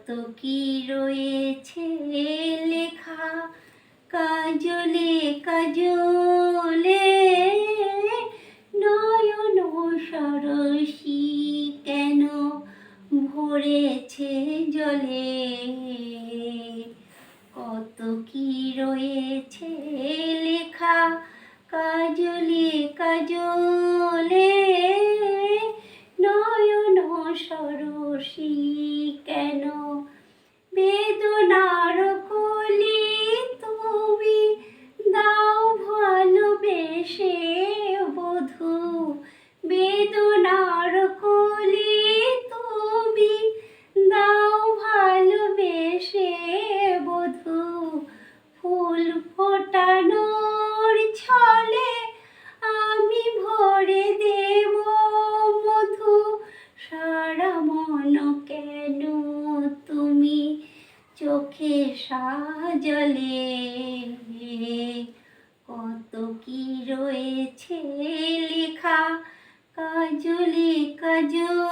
কত কি রয়েছে লেখা কাজলে কাজলে, নয়ন সরসী কেন ভরেছে জলে। কত কি রয়েছে লেখা কাজলে কাজলে, নয়ন সরসী কেন বেদনার কলি তুমি দাও ভালোবেসে বধূ। বেদনার কলি তুমি দাও ভালোবেসে বধূ। ফুল ফোটানোর ছলে আমি ভরে দেব মধু। সারা মন কেন তুমি চোখে সাজলে। কত কি রয়েছে লেখা কাজলে কাজলে।